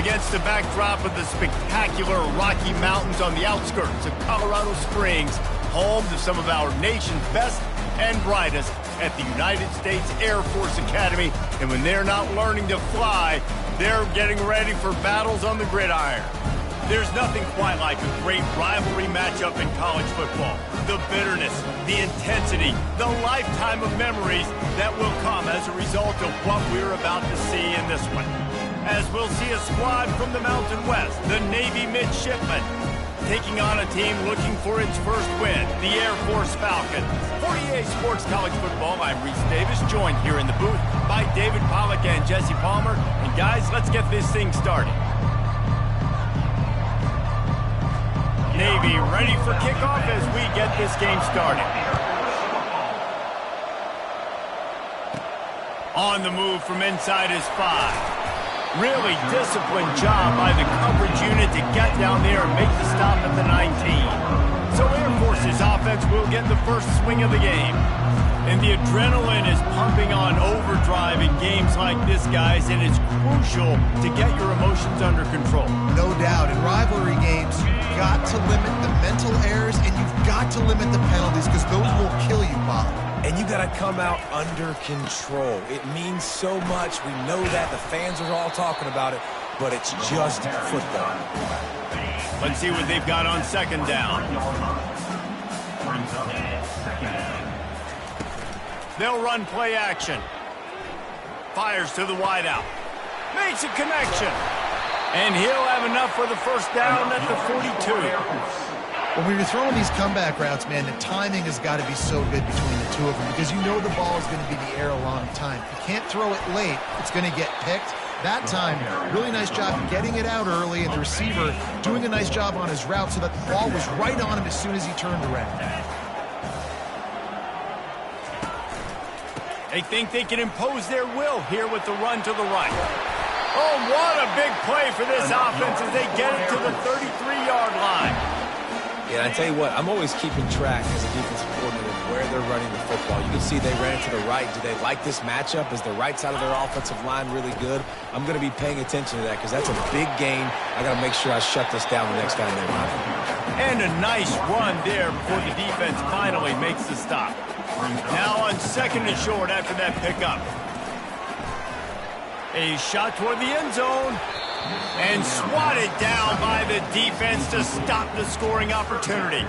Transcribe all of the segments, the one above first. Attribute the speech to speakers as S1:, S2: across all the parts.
S1: Against the backdrop of the spectacular Rocky Mountains on the outskirts of Colorado Springs, home to some of our nation's best and brightest at the United States Air Force Academy. And when they're not learning to fly, they're getting ready for battles on the gridiron. There's nothing quite like a great rivalry matchup in college football. The bitterness, the intensity, the lifetime of memories that will come as a result of what we're about to see in this one. As we'll see a squad from the Mountain West, the Navy Midshipmen, taking on a team looking for its first win, the Air Force Falcons. For EA Sports College Football, I'm Reese Davis, joined here in the booth by David Pollack and Jesse Palmer. And guys, let's get this thing started. Navy ready for kickoff as we get this game started. On the move from inside is 5. Really disciplined job by the coverage unit to get down there and make the stop at the 19. So Air Force's offense will get the first swing of the game. And the adrenaline is pumping on overdrive in games like this, guys, and it's crucial to get your emotions under control.
S2: No doubt. In rivalry games, you've got to limit the mental errors and you've got to limit the penalties because those will kill you, Bob.
S3: And you got to come out under control. It means so much. We know that. The fans are all talking about it, but it's just football.
S1: Let's see what they've got on second down. They'll run play action. Fires to the wideout. Makes a connection. And he'll have enough for the first down at the 42.
S2: Well, when you're throwing these comeback routes, man, the timing has got to be so good between the two of them because you know the ball is going to be in the air a long time. If you can't throw it late, it's going to get picked. That time, really nice job getting it out early, and the receiver doing a nice job on his route so that the ball was right on him as soon as he turned around.
S1: They think they can impose their will here with the run to the right. Oh, what a big play for this offense as they get it to the 33-yard line.
S3: Yeah, I tell you what, I'm always keeping track as a defensive coordinator of where they're running the football. You can see they ran it to the right. Do they like this matchup? Is the right side of their offensive line really good? I'm going to be paying attention to that because that's a big gain. I got to make sure I shut this down the next time they run.
S1: And a nice run there before the defense finally makes the stop. Now on second and short after that pickup. A shot toward the end zone. And swatted down by the defense to stop the scoring opportunity.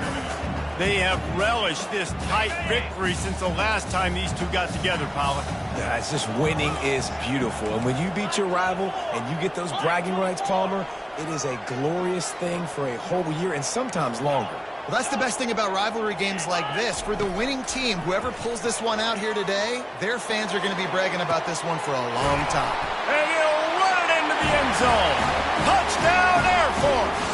S1: They have relished this tight victory since the last time these two got together, Pollack.
S3: Yeah, it's just winning is beautiful. And when you beat your rival and you get those bragging rights, Palmer, it is a glorious thing for a whole year and sometimes longer.
S2: Well, that's the best thing about rivalry games like this. For the winning team, whoever pulls this one out here today, their fans are going to be bragging about this one for a long time.
S1: And he'll run it into the end zone. Touchdown, Air Force!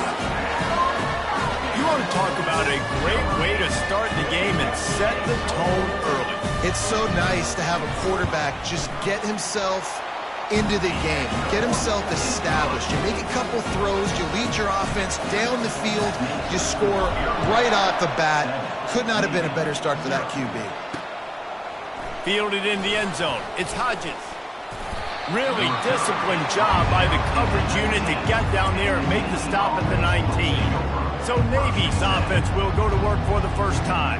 S1: You want to talk about a great way to start the game and set the tone early.
S2: It's so nice to have a quarterback just get himself into the game, get himself established. You make a couple throws, you lead your offense down the field, you score right off the bat. Could not have been a better start for that QB.
S1: Fielded in the end zone. It's Hodges. Really disciplined job by the coverage unit to get down there and make the stop at the 19. So Navy's offense will go to work for the first time.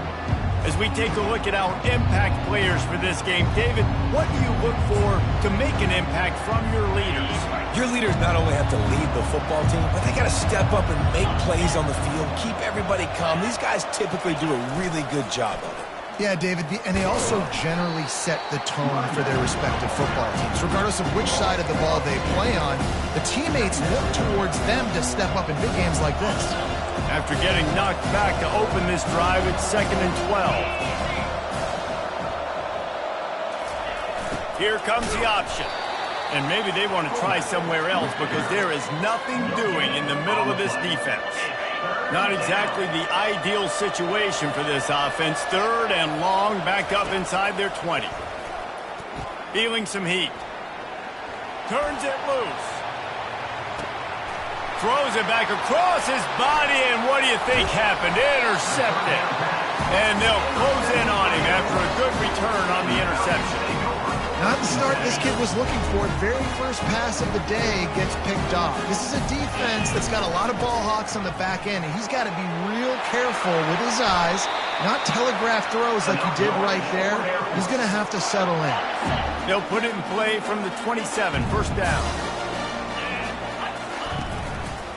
S1: As we take a look at our impact players for this game, David, what do you look for to make an impact from your leaders?
S3: Your leaders not only have to lead the football team, but they got to step up and make plays on the field, keep everybody calm. These guys typically do a really good job of it.
S2: Yeah, David, and they also generally set the tone for their respective football teams. Regardless of which side of the ball they play on, the teammates look towards them to step up in big games like this.
S1: After getting knocked back to open this drive, it's 2nd and 12. Here comes the option. And maybe they want to try somewhere else because there is nothing doing in the middle of this defense. Not exactly the ideal situation for this offense. 3rd and long, back up inside their 20. Feeling some heat. Turns it loose. Throws it back across his body, and what do you think happened? Intercepted. And they'll close in on him after a good return on the interception.
S2: Not the start this kid was looking for. Very first pass of the day gets picked off. This is a defense that's got a lot of ball hawks on the back end, and he's got to be real careful with his eyes, not telegraph throws like he did right there. He's going to have to settle in.
S1: They'll put it in play from the 27, first down.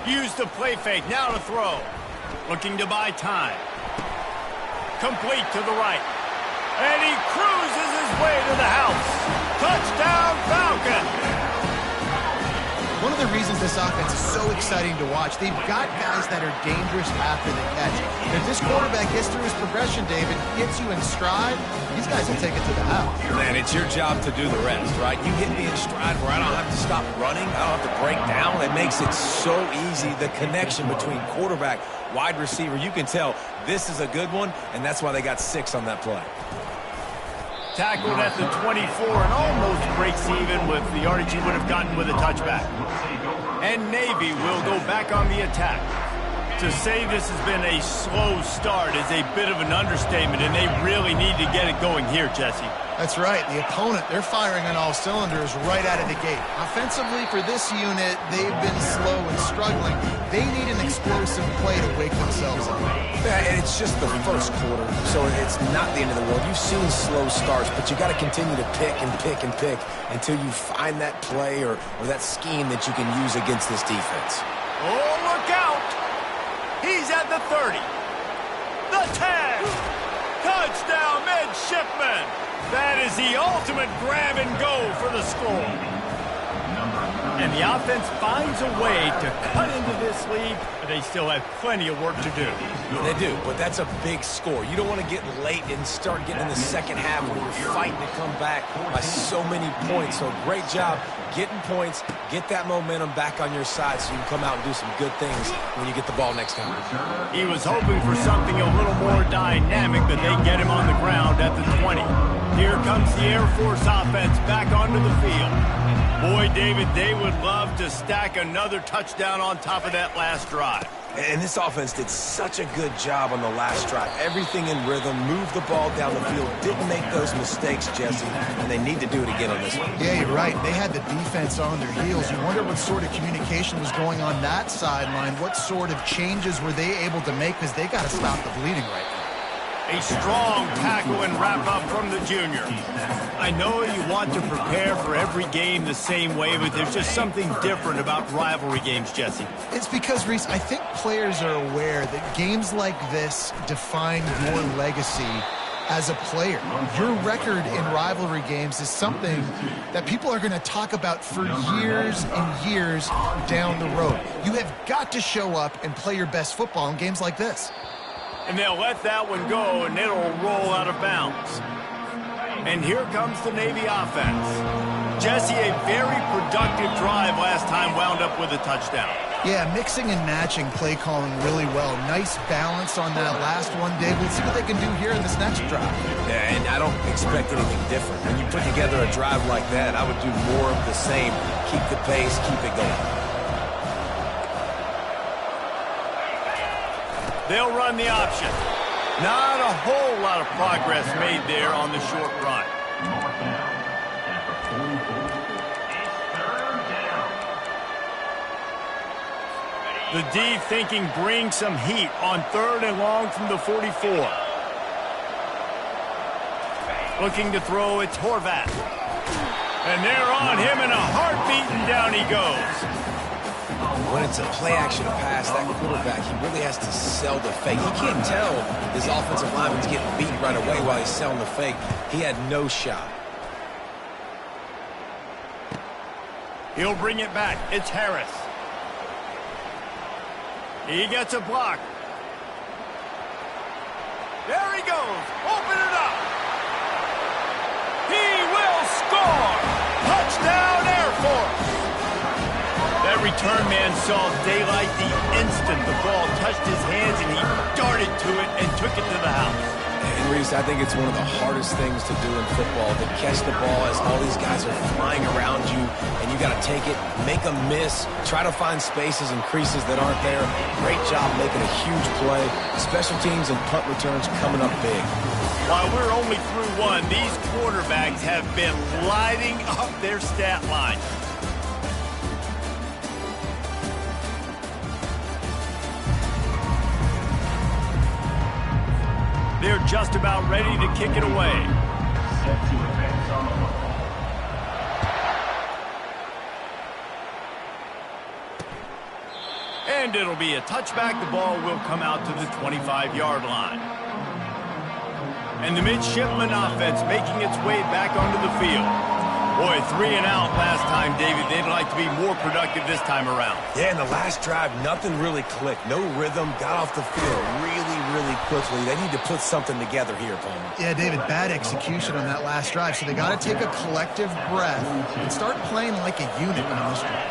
S1: Use the play fake, now to throw. Looking to buy time. Complete to the right. And he cruises his way to the house. Touchdown, Falcon!
S2: One of the reasons this offense is so exciting to watch, they've got guys that are dangerous after the catch. And if this quarterback gets through his progression, David, gets you in stride, these guys will take it to the house.
S3: Man, it's your job to do the rest, right? You hit me in stride where I don't have to stop running. I don't have to break down. It makes it so easy. The connection between quarterback, wide receiver, you can tell this is a good one, and that's why they got 6 on that play.
S1: Tackled at the 24 and almost breaks even with the yardage he would have gotten with a touchback. And Navy will go back on the attack. To say this has been a slow start is a bit of an understatement, and they really need to get it going here, Jesse.
S2: That's right. The opponent, they're firing on all cylinders right out of the gate. Offensively, for this unit, they've been slow and struggling. They need an explosive play to wake themselves up.
S3: Yeah, and it's just the first quarter, so it's not the end of the world. You've seen slow starts, but you got to continue to pick and pick and pick until you find that play or that scheme that you can use against this defense.
S1: Oh, look out! He's at the 30. The 10. Touchdown, midshipman. That is the ultimate grab and go for the score. And the offense finds a way to cut into this lead, but they still have plenty of work to do.
S3: They do, but that's a big score. You don't want to get late and start getting in the second half when you're fighting to come back by so many points. So great job getting points, get that momentum back on your side so you can come out and do some good things when you get the ball next time.
S1: He was hoping for something a little more dynamic, but they get him on the ground at the 20. Here comes the Air Force offense back onto the field. Boy, David, they would love to stack another touchdown on top of that last drive.
S3: And this offense did such a good job on the last drive. Everything in rhythm, moved the ball down the field, didn't make those mistakes, Jesse, and they need to do it again on this one.
S2: Yeah, you're right. They had the defense on their heels. You wonder what sort of communication was going on that sideline. What sort of changes were they able to make, because they got to stop the bleeding right now.
S1: A strong tackle and wrap-up from the junior. I know you want to prepare for every game the same way, but there's just something different about rivalry games, Jesse.
S2: It's because, Reese, I think players are aware that games like this define your legacy as a player. Your record in rivalry games is something that people are going to talk about for years and years down the road. You have got to show up and play your best football in games like this.
S1: And they'll let that one go, and it'll roll out of bounds. And here comes the Navy offense. Jesse, a very productive drive last time, wound up with a touchdown.
S2: Yeah, mixing and matching play calling really well. Nice balance on that last one, Dave. Let's see what they can do here in this next drive.
S3: Yeah, and I don't expect anything different. When you put together a drive like that, I would do more of the same. Keep the pace, keep it going.
S1: They'll run the option. Not a whole lot of progress made there on the short run. The D thinking bring some heat on 3rd and long from the 44. Looking to throw, it's Horvath. And they're on him in a heartbeat, and down he goes.
S3: When it's a play-action pass, that quarterback, he really has to sell the fake. He can't tell his offensive lineman's getting beat right away while he's selling the fake. He had no shot.
S1: He'll bring it back. It's Harris. He gets a block. There he goes. Open it up. He will score. Touchdown, Air Force. That return man saw daylight the instant the ball touched his hands, and he darted to it and took it to the house.
S3: And Reese, I think it's one of the hardest things to do in football, to catch the ball as all these guys are flying around you, and you got to take it, make a miss, try to find spaces and creases that aren't there. Great job making a huge play. Special teams and punt returns coming up big.
S1: While we're only through one, these quarterbacks have been lighting up their stat line. They're just about ready to kick it away.
S4: Set to advance on the football.
S1: And it'll be a touchback. The ball will come out to the 25-yard line. And the midshipman offense making its way back onto the field. Boy, 3 and out last time, David. They'd like to be more productive this time around.
S3: Yeah, in the last drive, nothing really clicked. No rhythm, got off the field really quickly. They need to put something together here, Paul.
S2: Yeah, David, bad execution on that last drive, so they got to take a collective breath and start playing like a unit on this drive.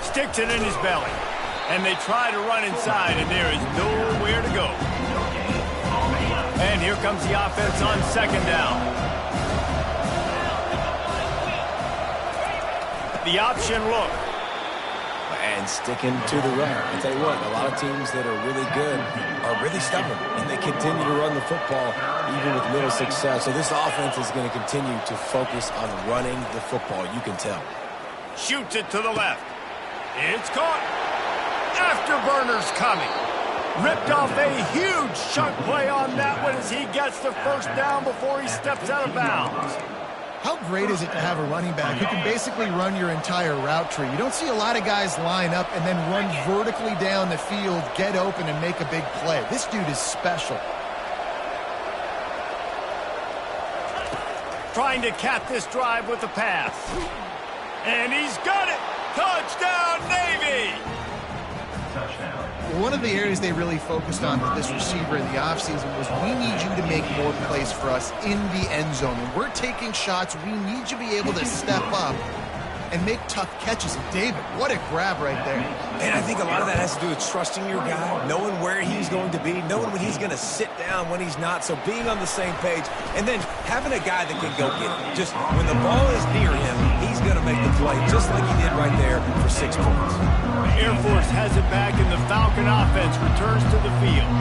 S1: Sticks it in his belly. And they try to run inside, and there is nowhere to go. And here comes the offense on second down. The option look.
S3: And sticking to the run. I'll tell you what, a lot of teams that are really good are really stubborn, and they continue to run the football even with little success. So this offense is going to continue to focus on running the football. You can tell.
S1: Shoots it to the left. It's caught. Afterburners coming. Ripped off a huge chunk play on that one as he gets the first down before he steps out of bounds.
S2: How great is it to have a running back who can basically run your entire route tree? You don't see a lot of guys line up and then run vertically down the field, get open, and make a big play. This dude is special.
S1: Trying to cap this drive with a pass. And he's got it. Touchdown, Navy!
S4: Touchdown.
S2: One of the areas they really focused on with this receiver in the offseason was we need you to make more plays for us in the end zone. When we're taking shots, we need you to be able to step up and make tough catches. And David, what a grab right there.
S3: And I think a lot of that has to do with trusting your guy, knowing where he's going to be, knowing when he's going to sit down, when he's not. So being on the same page, and then having a guy that can go get it. Just when the ball is near him, he's going to make the play, just like he did right there for 6 points.
S1: Air Force has it back, and the Falcon offense returns to the field.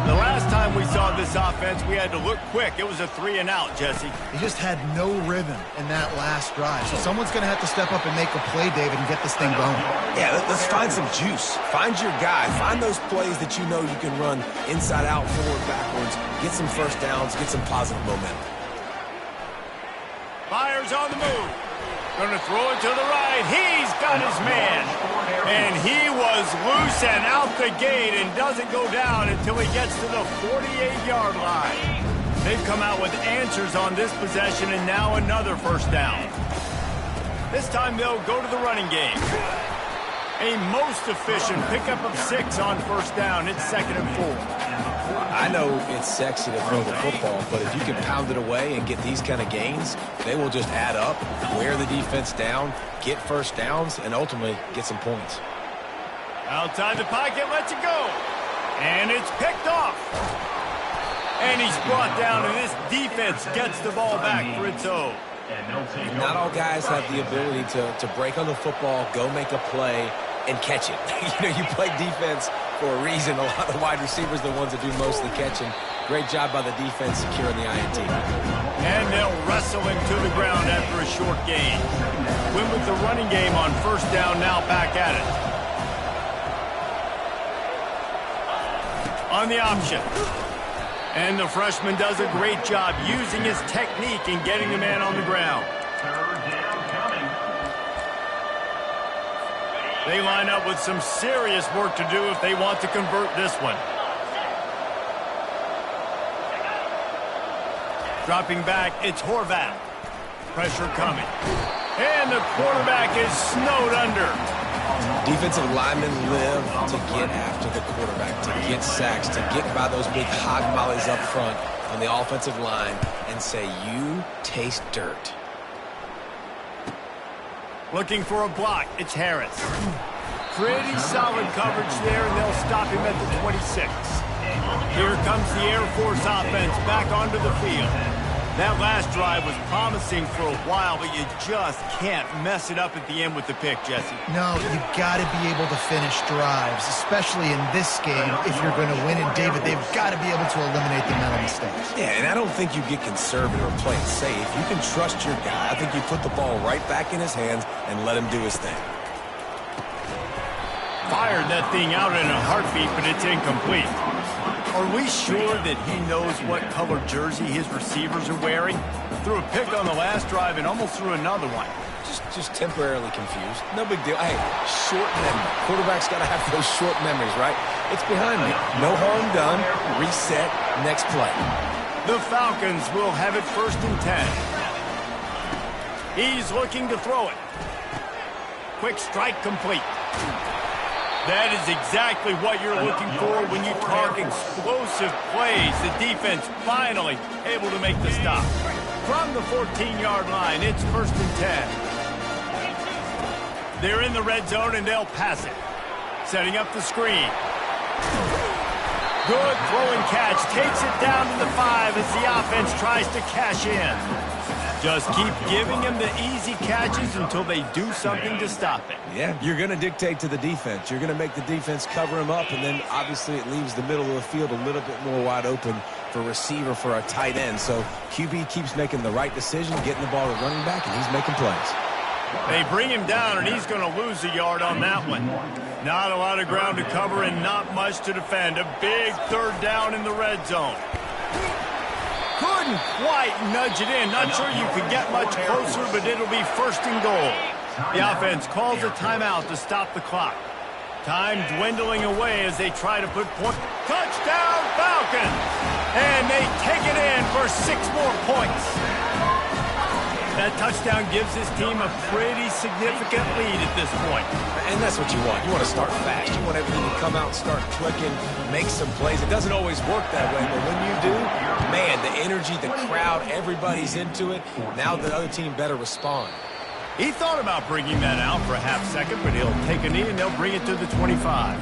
S1: The last time we saw this offense, we had to look quick. It was a 3 and out, Jesse.
S2: He just had no rhythm in that last drive. So someone's going to have to step up and make a play, David, and get this thing going.
S3: Yeah, let's find some juice. Find your guy. Find those plays that you know you can run inside out, forward, backwards. Get some first downs. Get some positive momentum.
S1: Fires on the move. Going to throw it to the right. He's got his man. And he was loose and out the gate and doesn't go down until he gets to the 48-yard line. They've come out with answers on this possession and now another first down. This time they'll go to the running game. A most efficient pickup of 6 on first down. It's 2nd and 4.
S3: I know it's sexy to throw the football, but if you can pound it away and get these kind of gains, they will just add up, wear the defense down, get first downs, and ultimately get some points.
S1: Outside the pocket, lets it go. And it's picked off. And he's brought down, and this defense gets the ball back for its own.
S3: Not all guys have the ability to break on the football, go make a play, and catch it. You play defense for a reason. A lot of wide receivers are the ones that do most of the catching. Great job by the defense securing the INT.
S1: And they'll wrestle him to the ground after a short gain. Win with the running game on first down, now back at it. On the option. And the freshman does a great job using his technique and getting the man on the ground. They line up with some serious work to do if they want to convert this one. Dropping back, it's Horvath. Pressure coming. And the quarterback is snowed under.
S3: Defensive linemen live to get after the quarterback, to get sacks, to get by those big hog mollies up front on the offensive line and say, you taste dirt.
S1: Looking for a block, it's Harris. Pretty solid coverage there, and they'll stop him at the 26. Here comes the Air Force offense back onto the field. That last drive was promising for a while, but you just can't mess it up at the end with the pick, Jesse.
S2: No, you got to be able to finish drives, especially in this game. If you're going to win, and David, they've got to be able to eliminate the mental mistakes.
S3: Yeah, and I don't think you get conservative or play it safe. You can trust your guy. I think you put the ball right back in his hands and let him do his thing.
S1: Fired that thing out in a heartbeat, but it's incomplete. Are we sure that he knows what color jersey his receivers are wearing? Threw a pick on the last drive and almost threw another one.
S3: Just temporarily confused. No big deal. Hey, short memory. Quarterback's got to have those short memories, right? It's behind me. No harm done. Reset. Next play.
S1: The Falcons will have it 1st and 10. He's looking to throw it. Quick strike complete. That is exactly what you're looking for when you talk explosive plays. The defense finally able to make the stop. From the 14-yard line, it's 1st and 10. They're in the red zone, and they'll pass it. Setting up the screen. Good throw and catch. Takes it down to the 5 as the offense tries to cash in. Just keep giving them the easy catches until they do something to stop it.
S3: Yeah, you're going to dictate to the defense. You're going to make the defense cover him up, and then obviously it leaves the middle of the field a little bit more wide open for receiver, for a tight end. So QB keeps making the right decision, getting the ball to running back, and he's making plays.
S1: They bring him down, and he's going to lose a yard on that one. Not a lot of ground to cover and not much to defend. A big 3rd down in the red zone. Couldn't quite nudge it in. Not sure you could get much closer, but it'll be 1st and goal. The offense calls a timeout to stop the clock. Time dwindling away as they try to put point. Touchdown, Falcons! And they take it in for 6 more points. That touchdown gives his team a pretty significant lead at this point.
S3: And that's what you want. You want to start fast. You want everything to come out and start clicking, make some plays. It doesn't always work that way, but when you do, man, the energy, the crowd, everybody's into it. Now the other team better respond.
S1: He thought about bringing that out for a half second, but he'll take a knee and they'll bring it to the 25.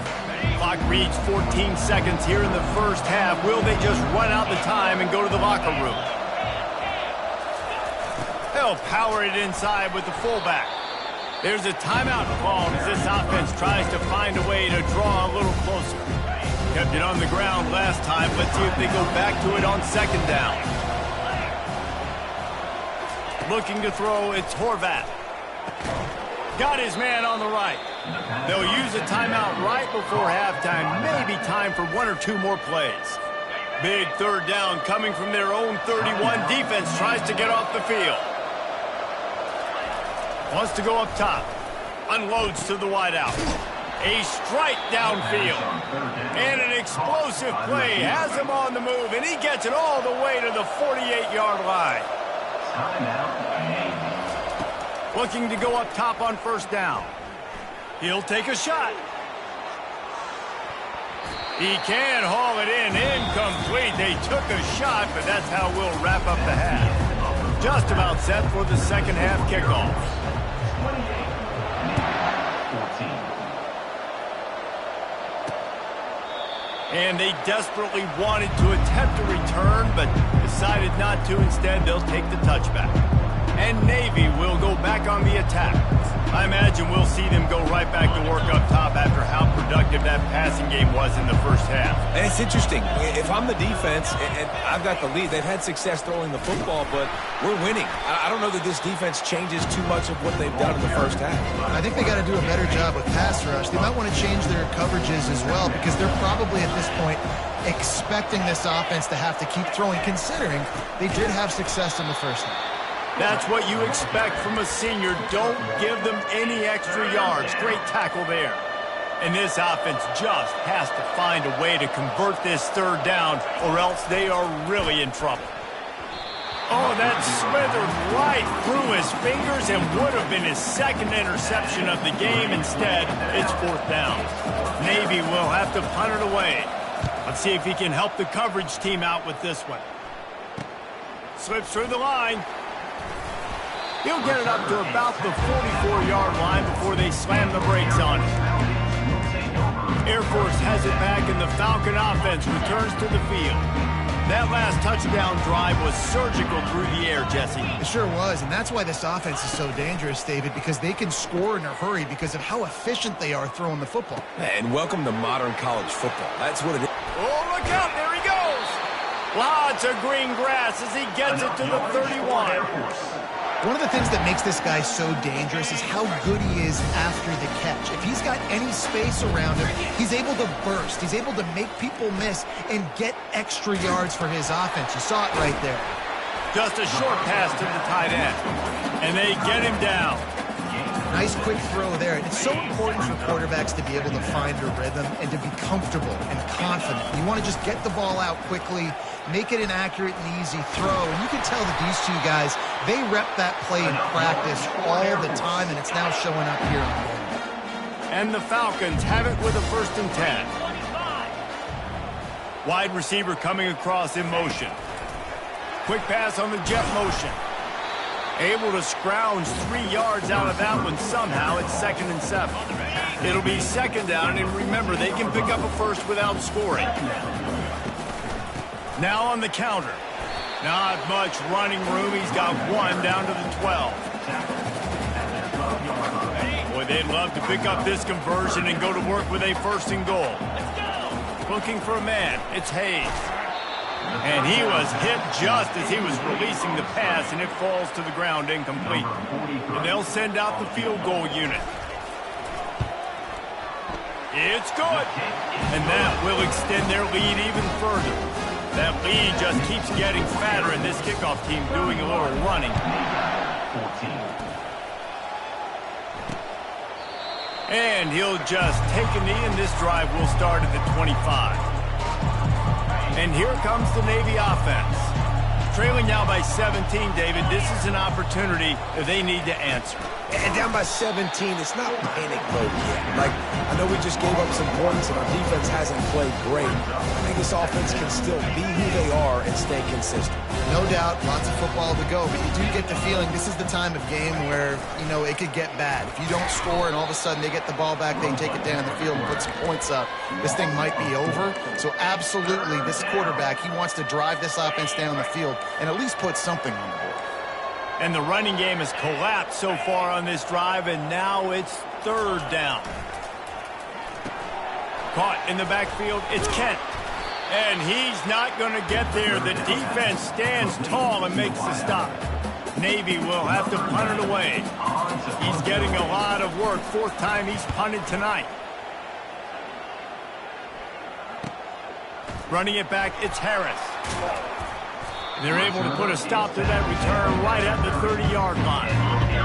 S1: Clock reads 14 seconds here in the first half. Will they just run out the time and go to the locker room? They'll power it inside with the fullback. There's a timeout called as this offense tries to find a way to draw a little closer. Kept it on the ground last time. Let's see if they go back to it on 2nd down. Looking to throw, it's Horvath. Got his man on the right. They'll use a timeout right before halftime. Maybe time for 1 or 2 more plays. Big 3rd down coming from their own 31. Defense tries to get off the field. Wants to go up top. Unloads to the wideout. A strike downfield. And an explosive play. Has him on the move, and he gets it all the way to the 48-yard line. Looking to go up top on 1st down. He'll take a shot. He can haul it in. Incomplete. They took a shot, but that's how we'll wrap up the half. Just about set for the 2nd half kickoff. And they desperately wanted to attempt a return, but decided not to. Instead, they'll take the touchback. And Navy will go back on the attack. I imagine we'll see them go right back to work up top after how productive that passing game was in the first half.
S3: And it's interesting. If I'm the defense and I've got the lead, they've had success throwing the football, but we're winning. I don't know that this defense changes too much of what they've done in the first half.
S2: I think they got to do a better job with pass rush. They might want to change their coverages as well, because they're probably at this point expecting this offense to have to keep throwing, considering they did have success in the first half.
S1: That's what you expect from a senior. Don't give them any extra yards. Great tackle there. And this offense just has to find a way to convert this 3rd down, or else they are really in trouble. Oh, that slithered right through his fingers and would have been his 2nd interception of the game. Instead, it's 4th down. Navy will have to punt it away. Let's see if he can help the coverage team out with this one. Slips through the line. He'll get it up to about the 44-yard line before they slam the brakes on him. has it back, and the Falcon offense returns to the field. That last touchdown drive was surgical through the air, Jesse.
S2: It sure was, and that's why this offense is so dangerous, David, because they can score in a hurry because of how efficient they are throwing the football.
S3: And welcome to modern college football. That's what it is.
S1: Oh, look out, there he goes. Lots of green grass as he gets it to the 31.
S2: One of the things that makes this guy so dangerous is how good he is after the catch. If he's got any space around him, he's able to burst. He's able to make people miss and get extra yards for his offense. You saw it right there.
S1: Just a short pass to the tight end, and they get him down.
S2: Nice quick throw there. And it's so important for quarterbacks to be able to find a rhythm and to be comfortable and confident. You want to just get the ball out quickly, make it an accurate and easy throw. And you can tell that these two guys, they rep that play in practice all the time, and it's now showing up here on the game.
S1: And the Falcons have it with a 1st and 10. Wide receiver coming across in motion. Quick pass on the jet motion. Able to scrounge 3 yards out of that one somehow. It's 2nd and 7. It'll be 2nd down, and remember, they can pick up a first without scoring. Now on the counter. Not much running room. He's got 1 down to the 12. Boy, they'd love to pick up this conversion and go to work with a 1st and goal. Looking for a man. It's Hayes. And he was hit just as he was releasing the pass, and it falls to the ground incomplete. And they'll send out the field goal unit. It's good. And that will extend their lead even further. That lead just keeps getting fatter, and this kickoff team doing a little running. And he'll just take a knee, and this drive will start at the 25. And here comes the Navy offense. Trailing now by 17, David. This is an opportunity that they need to answer.
S3: And down by 17, it's not panic mode yet. Like, I know we just gave up some points and our defense hasn't played great. I think this offense can still be who they are and stay consistent.
S2: No doubt, lots of football to go, but you do get the feeling this is the time of game where, you know, it could get bad. If you don't score and all of a sudden they get the ball back, they take it down the field and put some points up, this thing might be over. So absolutely, this quarterback, he wants to drive this offense down the field and at least put something on the board.
S1: And the running game has collapsed so far on this drive, and now it's 3rd down. Caught in the backfield, it's Kent. And he's not going to get there. The defense stands tall and makes the stop. Navy will have to punt it away. He's getting a lot of work. 4th time he's punted tonight. Running it back, it's Harris. They're able to put a stop to that return right at the 30-yard line.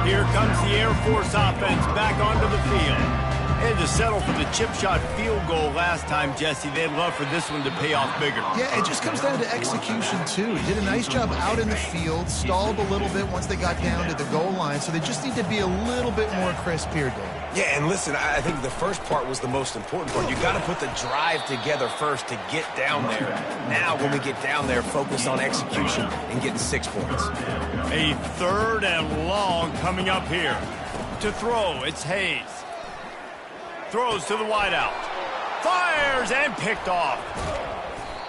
S1: Here comes the Air Force offense back onto the field. They had to settle for the chip shot field goal last time, Jesse. They'd love for this one to pay off bigger.
S2: Yeah, it just comes down to execution, too. He did a nice job out in the field, stalled a little bit once they got down to the goal line, so they just need to be a little bit more crisp here, Dave.
S3: Yeah, and listen, I think the first part was the most important part. You got to put the drive together first to get down there. Now, when we get down there, focus on execution and getting 6 points.
S1: A 3rd and long coming up here. To throw, it's Hayes. Throws to the wideout. Fires and picked off.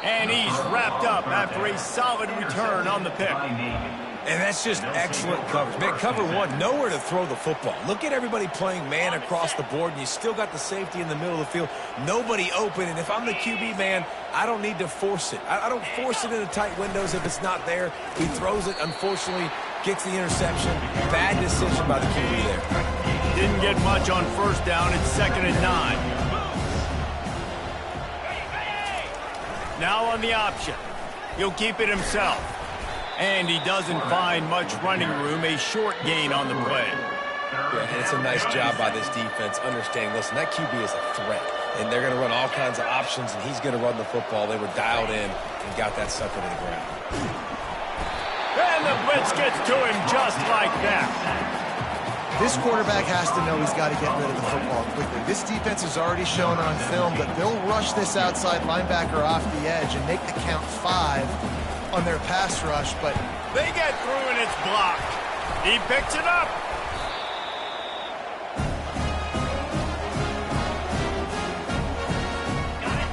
S1: And he's wrapped up after a solid return on the pick.
S3: And that's just excellent coverage. Man, cover 1, nowhere to throw the football. Look at everybody playing man across the board, and you still got the safety in the middle of the field. Nobody open, and if I'm the QB, man, I don't need to force it. I don't force it into tight windows if it's not there. He throws it, unfortunately, gets the interception. Bad decision by the QB there.
S1: Didn't get much on 1st down. It's 2nd and 9. Now on the option. He'll keep it himself. And he doesn't find much running room. A short gain on the play.
S3: Yeah, and it's a nice job by this defense understanding, listen, that QB is a threat. And they're going to run all kinds of options, and he's going to run the football. They were dialed in and got that sucker to the ground.
S1: And the blitz gets to him just like that.
S2: This quarterback has to know he's got to get rid of the football quickly. This defense has already shown on film that they'll rush this outside linebacker off the edge and make the count 5 on their pass rush, but
S1: they get through and it's blocked. He picks it up.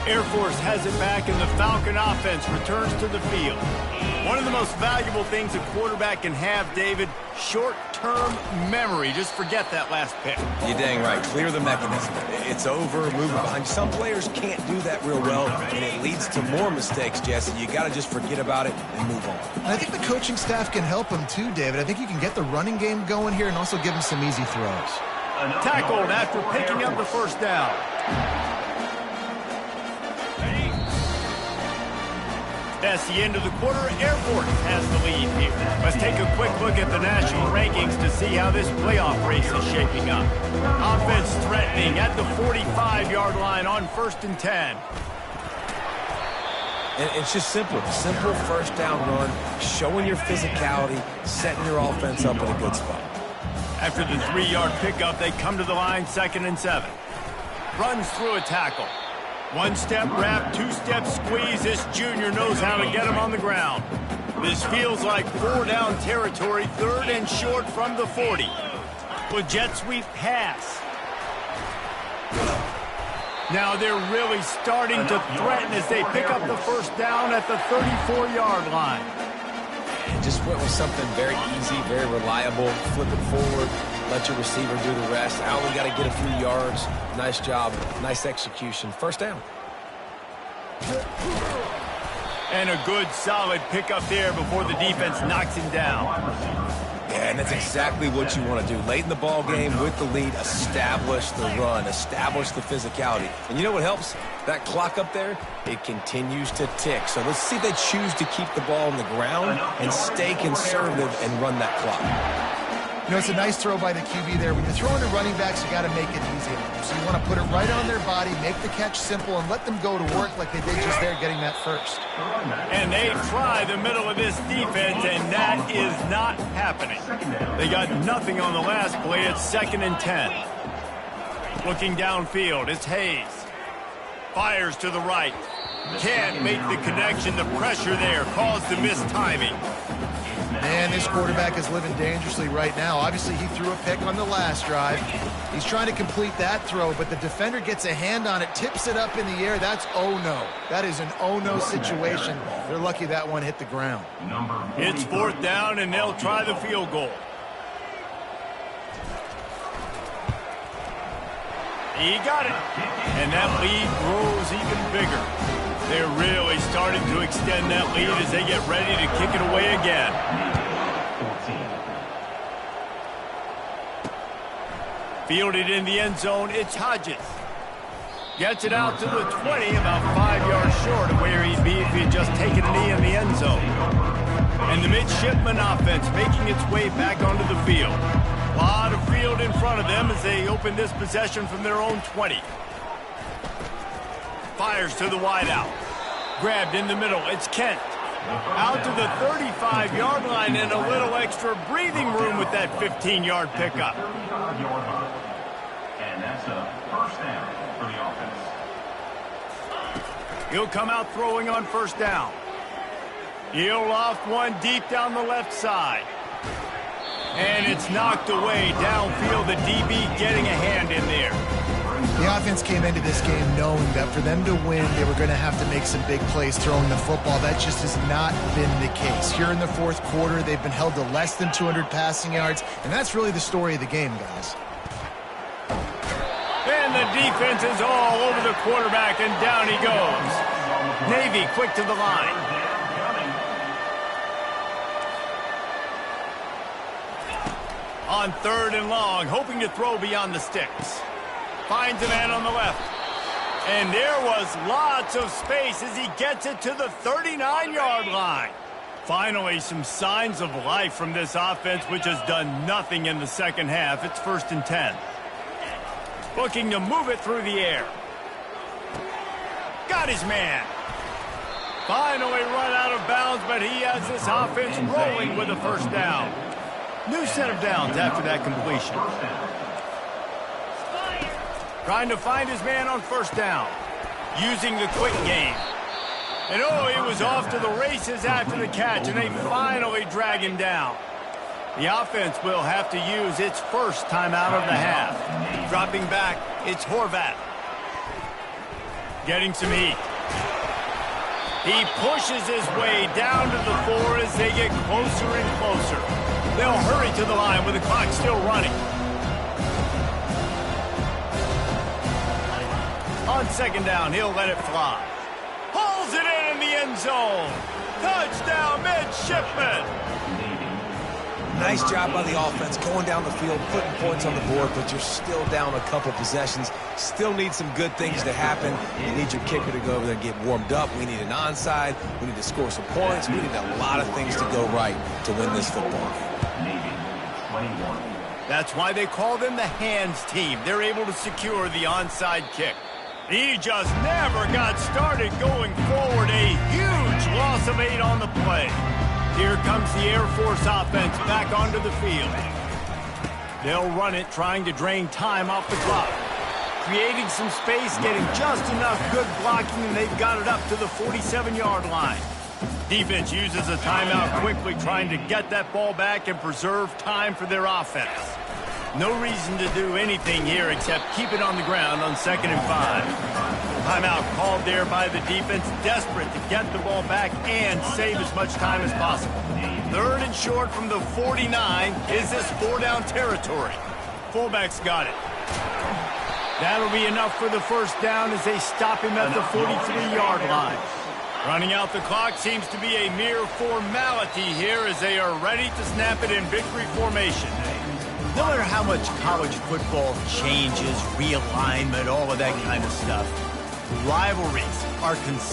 S1: Air Force has it back, and the Falcon offense returns to the field. One of the most valuable things a quarterback can have, David, short-term memory. Just forget that last pick.
S3: You're dang right. Clear the mechanism. It's over, move it behind. Some players can't do that real well, and it leads to more mistakes, Jesse. You got to just forget about it and move on.
S2: And I think the coaching staff can help him too, David. I think you can get the running game going here and also give him some easy throws.
S1: Tackled after picking up the first down. That's the end of the quarter. Air Force has the lead here. Let's take a quick look at the national rankings to see how this playoff race is shaping up. Offense threatening at the 45-yard line on 1st and 10.
S3: And it's just simple. Simple first down run, showing your physicality, setting your offense up in a good spot.
S1: After the 3-yard pickup, they come to the line 2nd and 7. Runs through a tackle. One-step wrap, two-step squeeze. This junior knows how to get him on the ground. This feels like 4-down territory, 3rd and short from the 40. With jet sweep pass. Now they're really starting to threaten as they pick up the first down at the 34-yard line.
S3: And just went with something very easy, very reliable. Flip it forward, let your receiver do the rest. I only got to get a few yards. Nice job, nice execution. First down.
S1: And a good, solid pickup there before the defense knocks him down.
S3: Yeah, and that's exactly what you want to do. Late in the ball game with the lead, establish the run, establish the physicality. And you know what helps? That clock up there, it continues to tick. So let's see if they choose to keep the ball on the ground and stay conservative and run that clock.
S2: You know, it's a nice throw by the QB there. When you're throwing to running backs, you got to make it easy. So you want to put it right on their body, make the catch simple, and let them go to work like they did just there getting that first.
S1: And they try the middle of this defense, and that is not happening. They got nothing on the last play. It's 2nd and 10. Looking downfield, it's Hayes. Fires to the right. Can't make the connection. The pressure there caused the missed timing.
S2: Man, this quarterback is living dangerously right now. Obviously, he threw a pick on the last drive. He's trying to complete that throw, but the defender gets a hand on it, tips it up in the air. That's oh-no. That is an oh-no situation. They're lucky that one hit the ground.
S1: It's 4th down, and they'll try the field goal. He got it. And that lead grows even bigger. They're really starting to extend that lead as they get ready to kick it away again. 14. Fielded in the end zone, it's Hodges. Gets it out to the 20, about 5 yards short of where he'd be if he had just taken a knee in the end zone. And the midshipman offense making its way back onto the field. A lot of field in front of them as they open this possession from their own 20. Fires to the wideout. Grabbed in the middle. It's Kent. Out to the 35-yard line and a little extra breathing room with that 15-yard pickup.
S4: And that's a first down for the offense.
S1: He'll come out throwing on first down. He'll loft one deep down the left side. And it's knocked away downfield. The DB getting a hand in there.
S2: The offense came into this game knowing that for them to win, they were going to have to make some big plays throwing the football. That just has not been the case. Here in the 4th quarter, they've been held to less than 200 passing yards, and that's really the story of the game, guys.
S1: And the defense is all over the quarterback, and down he goes. Navy quick to the line. On 3rd and long, hoping to throw beyond the sticks. Finds a man on the left. And there was lots of space as he gets it to the 39-yard line. Finally, some signs of life from this offense, which has done nothing in the second half. It's 1st and 10. Looking to move it through the air. Got his man. Finally run out of bounds, but he has this offense rolling with a first down. New set of downs after that completion. Trying to find his man on first down. Using the quick game. And oh, he was off to the races after the catch, and they finally drag him down. The offense will have to use its first timeout of the half. Dropping back, it's Horvat. getting some heat. He pushes his way down to the 4 as they get closer and closer. They'll hurry to the line with the clock still running. On second down, he'll let it fly. Pulls it in the end zone. Touchdown, midshipman.
S3: Nice job by the offense going down the field, putting points on the board, but you're still down a couple possessions. Still need some good things to happen. You need your kicker to go over there and get warmed up. We need an onside. We need to score some points. We need a lot of things to go right to win this football game.
S1: That's why they call them the hands team. They're able to secure the onside kick. He just never got started going forward. A huge loss of 8 on the play. Here comes the Air Force offense back onto the field. They'll run it, trying to drain time off the clock. Creating some space, getting just enough good blocking, and they've got it up to the 47-yard line. Defense uses a timeout quickly, trying to get that ball back and preserve time for their offense. No reason to do anything here except keep it on the ground on 2nd and 5. Timeout called there by the defense, desperate to get the ball back and save as much time as possible. 3rd and short from the 49. Is this 4-down territory? Fullback's got it. That'll be enough for the first down as they stop him at the 43-yard line. Running out the clock seems to be a mere formality here as they are ready to snap it in victory formation. No matter how much college football changes, realignment, all of that kind of stuff, rivalries are consistent.